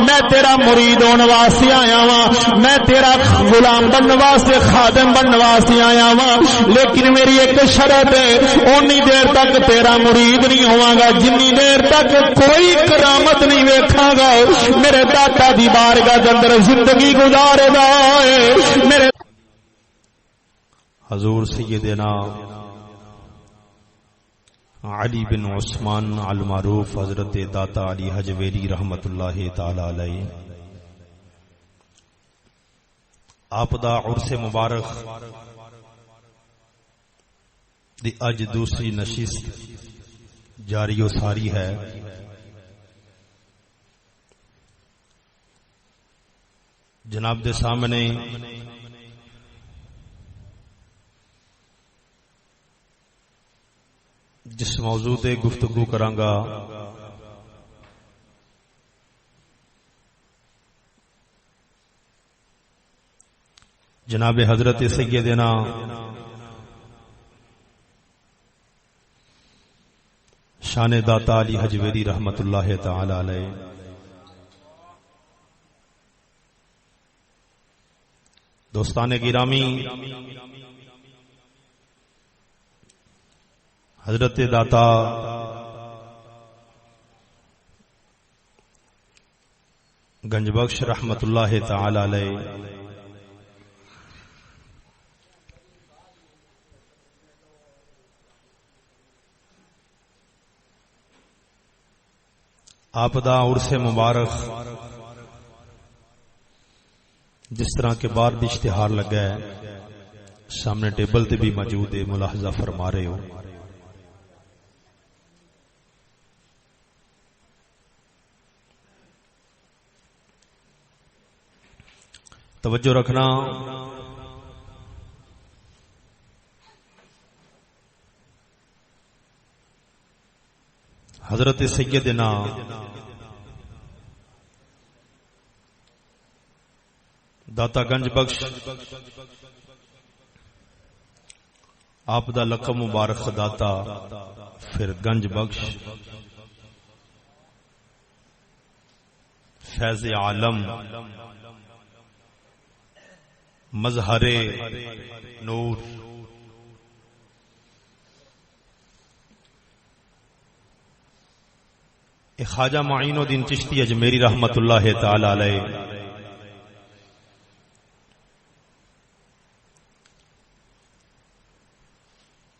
میں تیرا مرید ہونے واسطے آیا ہاں، میں تیرا غلام بننے واسطے خادم بننے واسطے آیا ہاں، لیکن میری ایک شرط ہے، اونی دیر تک تیرا مرید نہیں ہوواں گا جنی دیر تک کوئی کرامت نہیں ویکھاں گا میرے داتا دی بارگاہ دے اندر زندگی گزارے گا۔ میرے حضور سیدنا علی بن عثمان المعروف حضرت داتا علی حجویری رحمت اللہ تعالی علیہ آپ دا عرس مبارک دی اج دوسری نشست جاری و ساری ہے۔ جناب دے سامنے جس موضوع تے گفتگو کراں گا جناب حضرت سیدنا شان داتا علی حجویری رحمت اللہ تعالی علیہ دوستان گرامی، حضرت داتا گنج بخش رحمت اللہ تعالی علیہ آپ دا عرس مبارک جس طرح کے بعد بھی اشتہار لگا ہے سامنے ٹیبل تے بھی موجود ہے، ملاحظہ فرما رہے ہو۔ توجہ رکھنا، حضرت سیدنا داتا گنج بخش آپ دا لقب مبارک داتا پھر گنج بخش فیض عالم مظہر نور خواجہ معین الدین چشتی اجمیری رحمت اللہ تعالی علیہ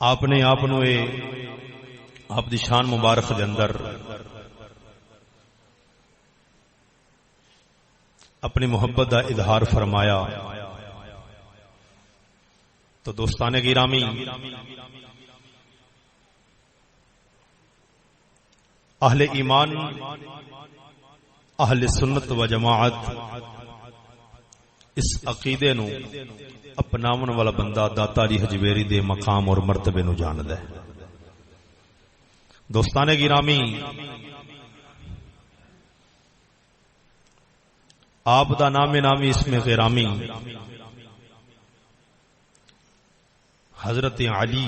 آپ نے آپ دی شان مبارک دے اندر اپنی محبت دا اظہار فرمایا۔ تو دوستان گرامی، اہل ایمان اہل سنت و جماعت اس عقیدے نو اپناون والا بندہ داتا علی حجویری دے مقام اور مرتبے نو جاندا ہے۔ دوستان گرامی، آپ دا نام نامی اس میں غرامی حضرت علی،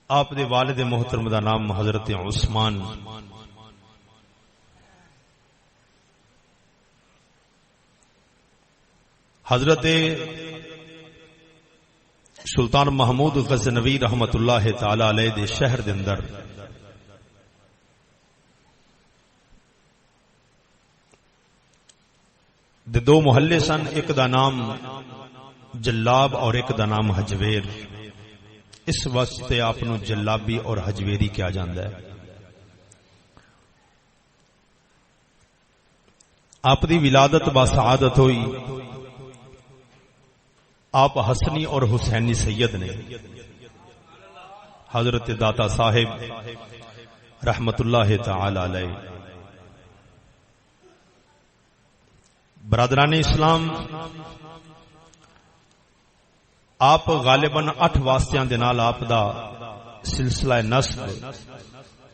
آپ دے والد محترم دا نام حضرت عثمان، حضرت سلطان محمود غزنوی رحمت اللہ تعالی علیہ دے شہر دے اندر دے دو محلے سن، ایک دا نام جلاب اور ایک دا نام حجویر۔ اس واسطے آپ نو جلابی اور حجویری کہا جاندا ہے۔ آپ دی ولادت با سعادت ہوئی، آپ حسنی اور حسینی سید نے۔ حضرت داتا صاحب رحمت اللہ تعالی علیہ، برادران اسلام، آپ غالباً 8 واسطیاں دے نال آپ دا سلسلہ نسب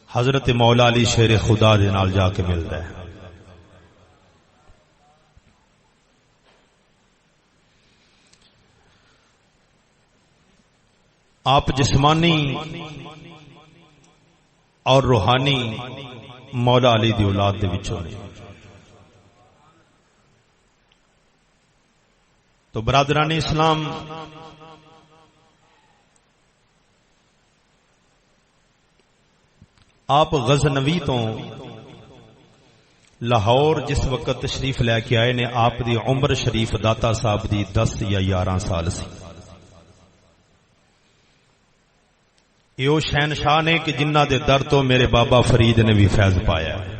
حضرت مولا علی شیر خدا دے نال جا کے ملدا ہے۔ آپ جسمانی اور روحانی مولا علی دی اولاد دے وچوں نے۔ تو برادران اسلام، آپ غزنوی تو لاہور جس وقت تشریف لے کے آئے نے، آپ دی عمر شریف داتا صاحب دی 10 یا 11 سال سی۔ یہ شہنشاہ نے کہ جنہ دے در تو میرے بابا فرید نے بھی فیض پایا ہے۔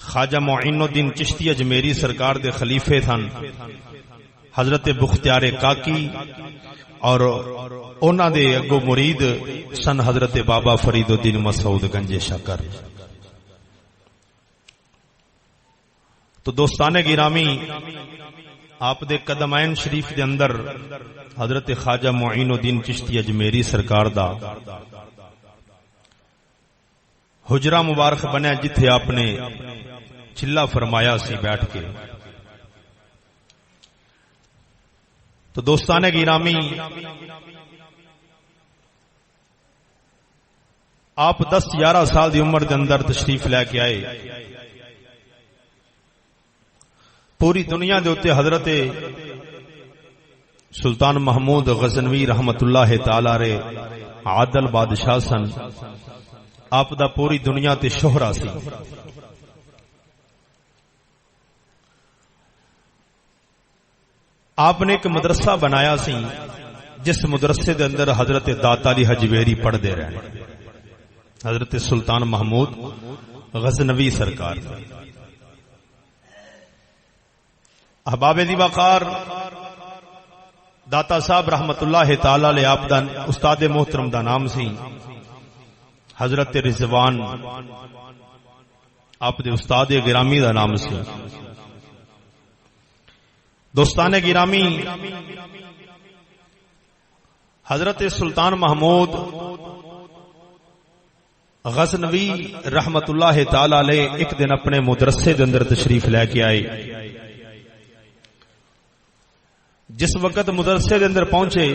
خواجہ معین الدین چشتی اجمیری سرکار دے خلیفے تھن حضرت بختیار کاکی، اور انہاں دے اگو مرید سن حضرت بابا فرید الدین مسعود گنج شکر۔ تو دوستان گرامی، آپ دے قدمین شریف دے اندر حضرت خواجہ معین الدین چشتی اجمیری سرکار دا حجرہ مبارک بنیا، جتھے آپ نے چلا فرمایا سی بیٹھ کے۔ تو دوستان گرامی، آپ 10-11 سال دی عمر دے اندر تشریف لے کے آئے۔ پوری دنیا دے اتے حضرت سلطان محمود غزنوی رحمت اللہ تعالی علیہ عادل بادشاہ سن۔ آپ دا پوری دنیا تے شہرہ سی۔ آپ نے ایک مدرسہ بنایا سی، جس مدرسے دے اندر حضرت داتا علی حجویری پڑھ دے رہے ہیں، حضرت سلطان محمود غزنوی سرکار۔ احباب دی وقار، داتا صاحب رحمت اللہ تعالی علیہ آپ دا استاد محترم دا نام سی حضرت رضوان، آپ دے استاد گرامی دا نام سی۔ دوستان گرامی، حضرت سلطان محمود غزنوی رحمت اللہ تعالی علیہ ایک دن اپنے مدرسے دے اندر تشریف لے کے آئے۔ جس وقت مدرسے دے اندر پہنچے،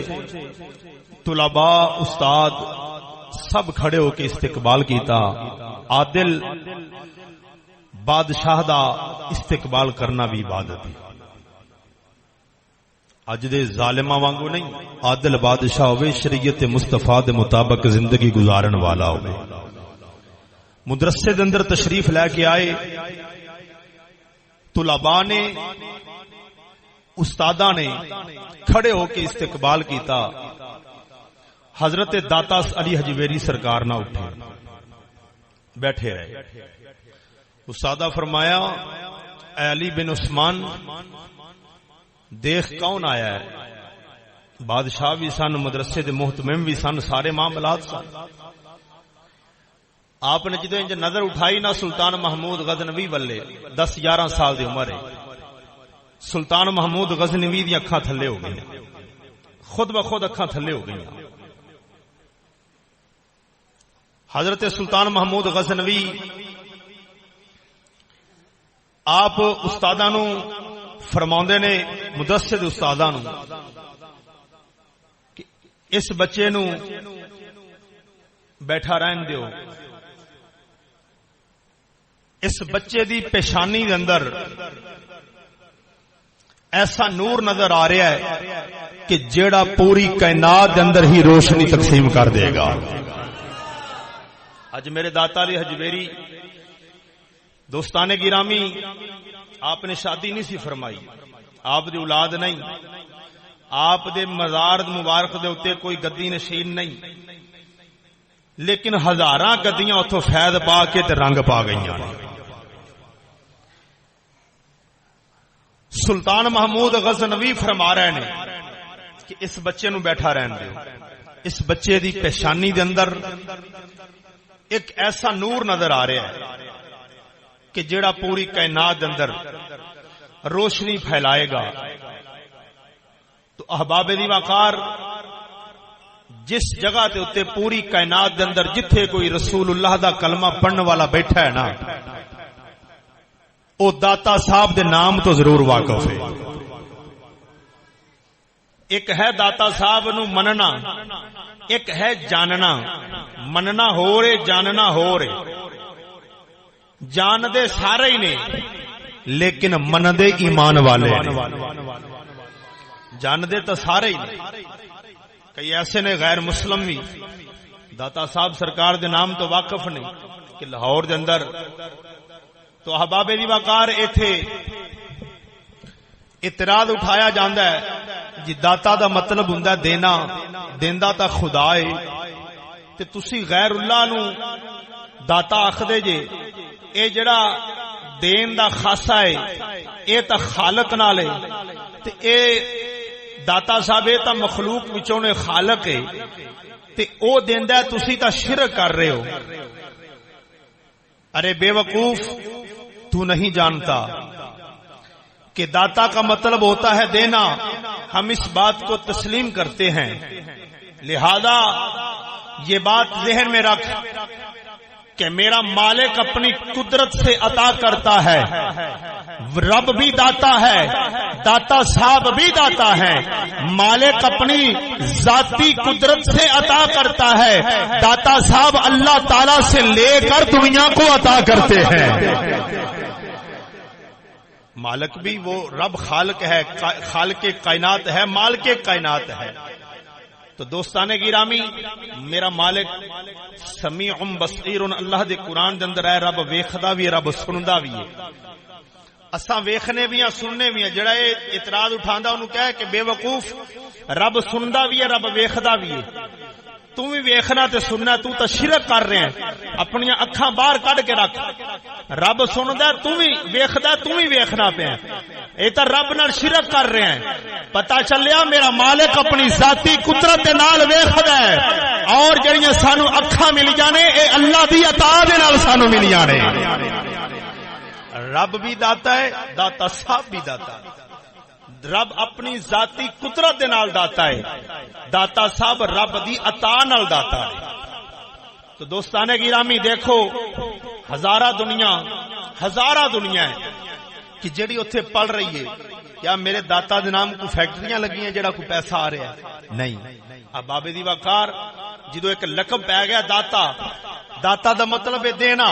طلباء، استاد سب کھڑے ہو کے استقبال کیتا۔ عادل بادشاہ دا استقبال کرنا بھی عبادت ہے۔ اج دے ظالماں وانگو نہیں، عادل بادشاہ ہوئے، شریعت مصطفیٰ دے مطابق زندگی گزارن والا ہوئے۔ مدرسے دے اندر تشریف لے کے آئے، طلباء نے، استاداں نے کھڑے ہو کے استقبال کیتا۔ حضرت داتا علی حجویری سرکار نہ اٹھے، بیٹھے رہے۔ استادہ فرمایا، اے علی بن عثمان، دیکھ کون آیا ہے؟ بادشاہ بھی سن، مدرسے دے محتمم بھی سن، سارے معاملات سن۔ آپ نے جدو انج نظر اٹھائی نہ سلطان محمود غزنوی والے، 10-11 سال دی عمر ہے۔ سلطان محمود غزنوی دی اکھاں تھلے ہو گئی، خود بخود اکھاں تھلے ہو گئی۔ حضرت سلطان محمود غزنوی آپ استاداں نو فرماؤندے نے، مدرسے دے استاداں نو، کہ اس بچے نو بیٹھا رہن دیو۔ اس بچے دی پیشانی دے اندر ایسا نور نظر آ رہا ہے کہ جیڑا پوری کائنات دے اندر ہی روشنی تقسیم کر دے گا۔ اج میرے داتا علی حجویری، دوستان گرامی، آپ نے شادی نہیں سی فرمائی، آپ دی اولاد نہیں، آپ دے مزار مبارک دے اتے کوئی گدی نشین نہیں، لیکن ہزاراں گدیاں اتھوں فیض پا کے تے رنگ پا گئیاں۔ سلطان محمود غزنوی فرما رہے ہیں کہ اس بچے نو بیٹھا رہن دے۔ اس بچے دی پیشانی دے اندر ایک ایسا نور نظر آ رہا ہے کہ جڑا پوری کائنات دے اندر روشنی پھیلائے گا۔ تو احباب دی وقار، جس جگہ تے اتے پوری کائنات دے اندر جتھے کوئی رسول اللہ دا کلمہ پڑھن والا بیٹھا ہے نا، او داتا صاحب دے نام تو ضرور واقف ہے۔ ایک ہے داتا صاحب نو مننا، ایک ہے جاننا۔ مننا ہو رہے، جاننا ہو رہے۔ جان دے سارے ہی نے، لیکن من دے ایمان والے نے۔ جاندے تو سارے ہی کئی ایسے نے غیر مسلم بھی داتا صاحب سرکار دے نام تو واقف نہیں کہ لاہور دے اندر تو احباب دی وقار ایتھے اعتراض اٹھایا جاندا ہے جی داتا دا مطلب ہوندا دینا، دیندا تا خدا ہے تے تسی غیر اللہ نو داتا آکھدے جے، اے جڑا دین دا خاصہ ہے اے تا خالق نال ہے تے اے داتا صاحب اے تا مخلوق وچوں نے خالق ہے تے او دیندا ہے، تسی تا شرک کر رہے ہو۔ ارے بے وقوف، تو نہیں جانتا کہ داتا کا مطلب ہوتا ہے دینا، ہم اس بات کو تسلیم کرتے ہیں، لہذا یہ بات ذہن میں رکھ کہ میرا مالک اپنی قدرت سے عطا کرتا ہے، رب بھی داتا ہے، داتا صاحب بھی داتا ہے، مالک اپنی ذاتی قدرت سے عطا کرتا ہے، داتا صاحب اللہ تعالی سے لے کر دنیا کو عطا کرتے ہیں۔ مالک بھی وہ رب خالق ہے، خالق کائنات ہے، مالک کائنات ہے۔ تو دوستانے گرامی، میرا مالک سمیع بصیر، اللہ دے قرآن دے اندر ہے رب ویکھدا بھی ہے، رب سندا بھی ہے۔ اساں ویکھنے بھی ہیں، سننے بھی ہیں۔ جڑا یہ اعتراض اٹھاندا انہوں کہے کہ بے وقوف، رب سندا بھی ہے، رب ویکھدا بھی ہے، تو بھی ویکھنا تے سننا، تو تے شرک کر رہے ہیں، اپنی اکھاں باہر کڈ کے رکھ، رب سندا تو بھی ویکھدا، تو بھی ویکھنا پیا، اے تے رب نال شرک کر رہے ہیں۔ پتہ چلیا میرا مالک اپنی ذاتی قدرت دے نال ویکھدا ہے، اور جڑیاں سانو اکھاں مل جانے اے اللہ دی عطا دے نال سانو مل جانے۔ رب بھی داتا ہے، داتا صاحب بھی داتا ہے، رب اپنی ذاتی قدرت دے نال داتا ہے، داتا صاحب رب دی عطا نال داتا ہے۔ تو دوستانے گرامی دیکھو، ہزارہ دنیا ہے کہ جڑی اتھے پڑھ رہی ہے، کیا میرے داتا دے نام کو فیکٹریاں لگی ہیں جڑا کو پیسہ آ رہا ہے؟ نہیں۔ اب بابے دی وقار جدو ایک لقب پہ گیا داتا دا مطلب ہے دینا،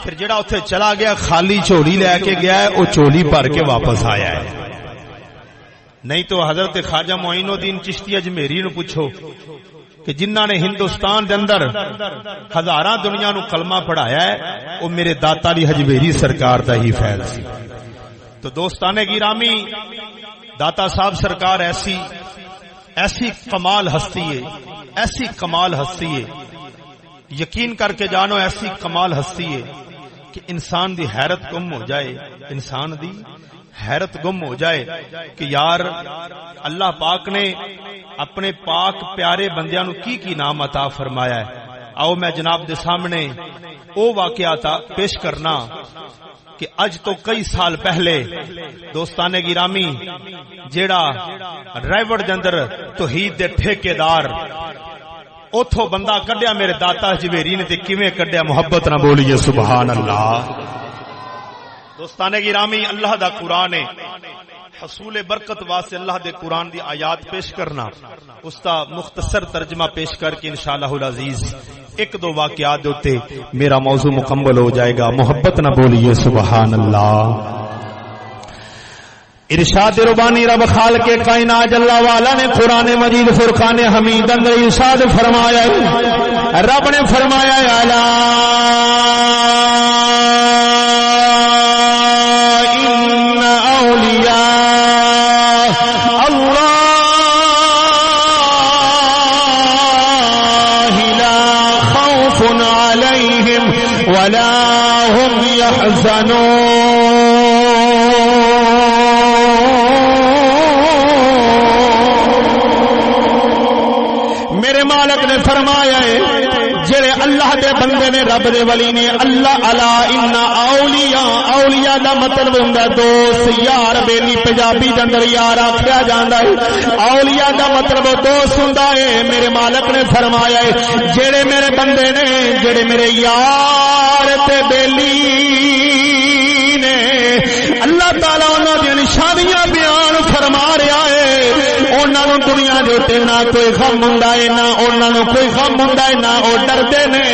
پھر جڑا اتھے چلا گیا خالی چولی لے کے گیا ہے، وہ چولی بھر کے واپس آیا ہے۔ نہیں تو حضرت خواجہ معین الدین چشتی اجمیری نو پوچھو کہ جنہاں نے ہندوستان دے اندر ہزاراں دنیا نو کلمہ پڑھایا ہے، وہ میرے داتا علی حجویری سرکار دا ہی فیض سی۔ تو دوستانے گرامی، داتا صاحب سرکار ایسی کمال ہستی ہے، ایسی کمال ہستی ہے، یقین کر کے جانو ایسی کمال ہستی ہے کہ انسان دی حیرت گم ہو جائے، انسان دی حیرت گم ہو جائے کہ یار اللہ پاک نے اپنے پاک پیارے بندیاں نو کی نام عطا فرمایا ہے۔ آؤ میں جناب دے سامنے او واقعہ پیش کرنا کہ اج تو کئی سال پہلے دوستانے گرامی جیڑا رائیوڈ دے اندر توحید دے ٹھیکیدار اوتھوں بندہ کڈیا میرے داتا حجویری نے تے کیویں کڈیا، محبت نہ بولیے سبحان اللہ۔ دوستانے گرامی، اللہ دا قرآن ہے، حصول برکت واسطے اللہ دے قرآن دی آیات پیش کرنا، اس دا مختصر ترجمہ پیش کر کے انشاءاللہ العزیز ایک دو واقعات ہوتے میرا موضوع مکمل ہو جائے گا۔ محبت نہ بولیے سبحان اللہ۔ ارشاد ربانی رب خالق کائنات جل والا نے قرآن مجید فرقان حمید اندر ارشاد فرمایا، رب نے فرمایا اعلی ان اولیاء اللہ لا خوف علیہم ولا هم يحزنون۔ میرے مالک نے فرمایا ہے جڑے اللہ دے بندے نے، رب دے ولی نے، اللہ الا ان اولیاء دا مطلب ہوندا دوست، یار، بیلی پنجابی دے اندر یار آکھیا جاندا ہے، اولیاء دا مطلب دوست ہوندا ہے۔ میرے مالک نے فرمایا ہے جڑے میرے بندے نے، جڑے میرے یار تے بیلی نے، اللہ تعالی انہاں دی نشانیاں بیان فرما رہا ہے، انہاں نوں دنیا دے اوتے نہ کوئی غم ہوندا ہے نہ انہاں نوں کوئی غم ہوندا ہے نہ او ڈردے نے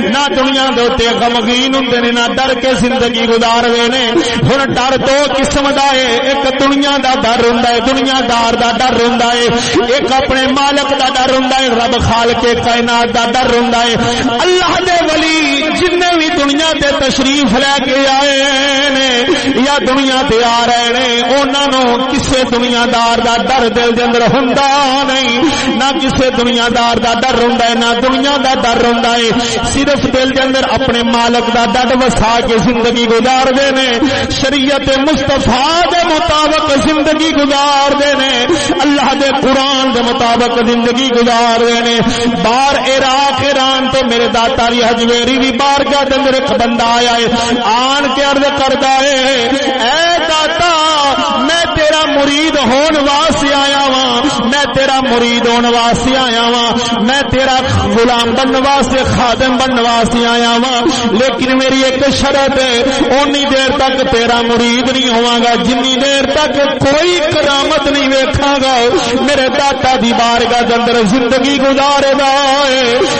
نہ دنیا دے اوتے غمگین ہوندے نے نہ ڈر کے زندگی گزاردے نے ہن ڈر دو قسم دا ہے ایک دنیا دا ڈر ہوندا ہے دنیا دار دا ڈر ہوندا ہے ایک اپنے مالک دا ڈر ہوندا ہے رب خالق کائنات دا ڈر ہوندا ہے اللہ دے ولی جننے بھی دنیا تے تشریف لے کے آئے نے یا دنیا تے آ رہے نے انہاں نوں کسے دنیا دار دا ڈر دل دے اندر ہوندا نہیں نہ کسے دنیا دار دا ڈر ہوندا ہے نہ دنیا دا ڈر ہوندا ہے صرف دل دے اندر اپنے مالک دا ڈر وسا کے زندگی گزاردے نے شریعت مصطفیٰ دے مطابق زندگی گزاردے نے اللہ دے قرآن دے مطابق زندگی گزاردے نے باہر عراق ایران تو میرے داتا علی حجویری بھی بارگاہ دے اندر ایک بندہ آیا ہے آن کے عرض کردا ہے اے داتا میں تیرا مرید ہون واسطے آیا ہاں میں تیرا مرید ہون واسطے آیا ہاں میں تیرا غلام بننے واسطے خادم بننے واسطے آیا ہاں لیکن میری ایک شرط ہے اونی دیر تک تیرا مرید نہیں ہوواں گا جنی دیر تک کوئی کرامت نہیں ویکھاں گا میرے داتا دی بارگاہ دے اندر زندگی گزارے گا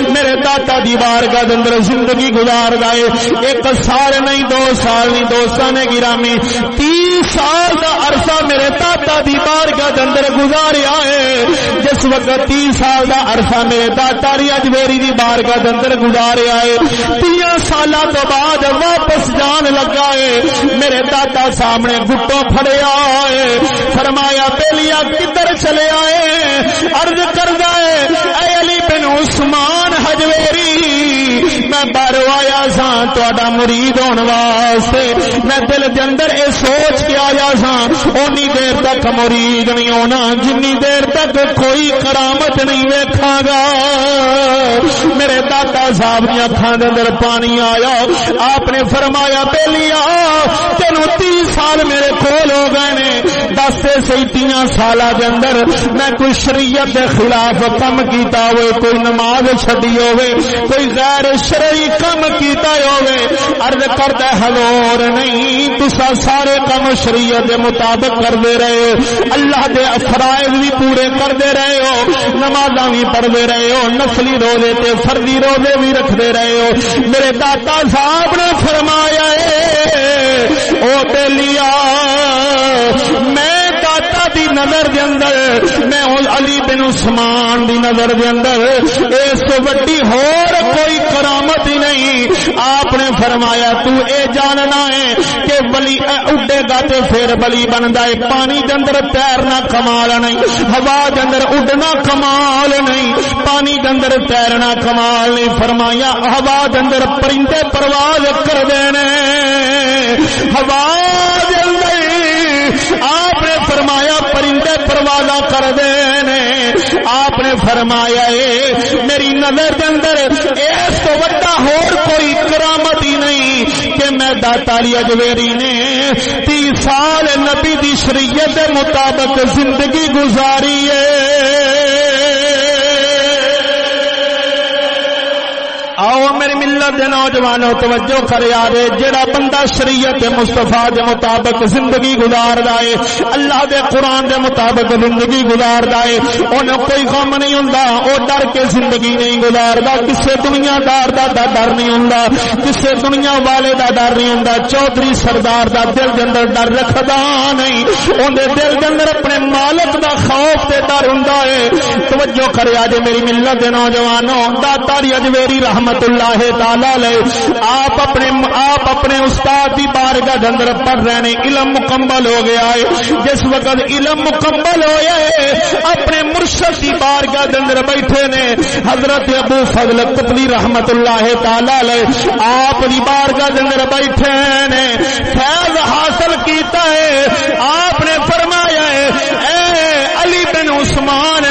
میرے داتا دی بارگاہ دے اندر زندگی گزاردا ہے ایک سال نہیں 2 سال نہیں دوستاں نے گرامی 30 سال دا عرصہ میرے داتا دی بارگاہ دے اندر گزاریا ہے جس وقت 30 سال دا عرصہ میرے داتا علی حجویری دی بارگاہ دے اندر گزاریا ہے 30 سالاں تو بعد واپس جان لگا ہے میرے داتا سامنے گھٹوں پھڑیا ہے فرمایا بیلیا کدھر چلے آئے عرض کردا ہے اے علی بن عثمان حجویری میں باہر آیا سا تہاڈا مرید ہون واسطے میں دل دے اندر اے سوچ کے آیا سا اونی دیر تک مرید نہیں ہونا جنی دیر تک کوئی کرامت نہیں ویکھاں گا میرے داتا صاحب دی اکھاں دے اندر پانی آیا آپ نے فرمایا بیلیا تینوں 30 سال میرے کول ہو گئے نے دس سی 30 سالاں دے اندر میں کوئی شریعت دے خلاف کم کیتا ہوئے کوئی نماز چھڈی ہوئے کوئی غیر شرعی کم کیتا ہوئے عرض کردا حضور نہیں تساں سارے کم شریعت دے مطابق کردے رہے ہو اللہ دے فرائض بھی پورے کردے رہے ہو نمازاں بھی پڑھدے رہے ہو نفلی روزے تے فرضی روزے بھی رکھدے رہے ہو میرے داتا صاحب نے فرمایا او بیلیا میں داتا دی نظر دے اندر میں علی بن عثمان دی نظر دے اندر اس تو بڑی ہور کوئی کرامت ہی نہیں آپ نے فرمایا تو اے جاننا ہے کہ ولی اڈے گا تے پھر ولی بندا ہے پانی دے اندر تیرنا کمال نہیں ہوا دے اندر اڈنا کمال نہیں پانی دے اندر تیرنا کمال نہیں فرمایا ہوا دے اندر پرندے پرواز کردے نے ہوا دے اندر آپ نے فرمایا پرندے پروازاں کردے نے آپ نے فرمایا میری نظر دے اندر اس تو بڑا ہور کوئی کرامت ہی نہیں کہ میں داتا علی حجویری نے 30 سال نبی دی شریعت دے مطابق زندگی گزاری ہے آؤ میری ملت دے نوجوانوں توجہ کرے آرے جڑا بندہ شریعت مصطفیٰ دے مطابق زندگی گزاردا ہے اللہ دے قرآن دے مطابق زندگی گزاردا ہے انہوں کوئی غم نہیں ہوندا او ڈر کے زندگی نہیں گزاردا کسے دنیا دار دا ڈر نہیں ہوندا کسے دنیا والے دا ڈر نہیں ہوندا چودھری سردار دا دل دے اندر ڈر رکھدا نہیں اون دے دل دے اندر اپنے مالک دا خوف تے ڈر ہوندا ہے توجہ کرے آجے میری ملت دے نوجوانوں داتا علی حجویری رحمت اللہ تعالی علیہ آپ اپنے استاد دی بارگاہ دے اندر پڑھ رہے ہیں علم مکمل ہو گیا ہے جس وقت علم مکمل ہویا ہے اپنے مرشد دی بارگاہ دے اندر بیٹھے نے حضرت ابو فضل قطبی رحمت اللہ تعالی علیہ آپ دی بارگاہ دے اندر بیٹھے نے فیض حاصل کیتا ہے آپ نے فرمایا ہے اے علی بن عثمان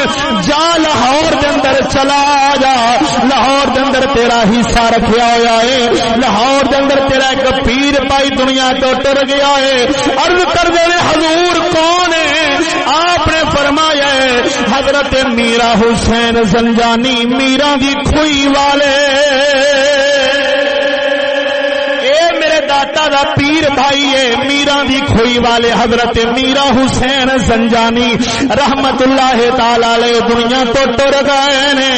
جا لاہور دے اندر چلا جا لاہور دے اندر تیرا حصہ رکھیا ہوا ہے لاہور دے اندر تیرا ایک پیر پائی دنیا تو ٹر گیا ہے عرض کر دے حضور کون ہے آپ نے فرمایا ہے حضرت میرا حسین زنجانی میرا دی کھوئی والے داتا دا پیر بھائی ہے میرا دی کھوئی والے حضرت میرا حسین زنجانی رحمت اللہ تعالی علیہ دنیا تو ٹر گئے نے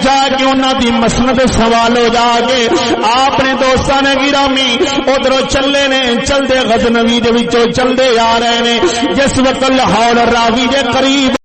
جا کے انہاں دی مسند سوالو جا کے آپ نے دوستاں نے گرامی ادھروں چلے نے چلدے غزنوی دے وچوں چلدے آ رہے نے جس وقت لاہور راوی دے قریب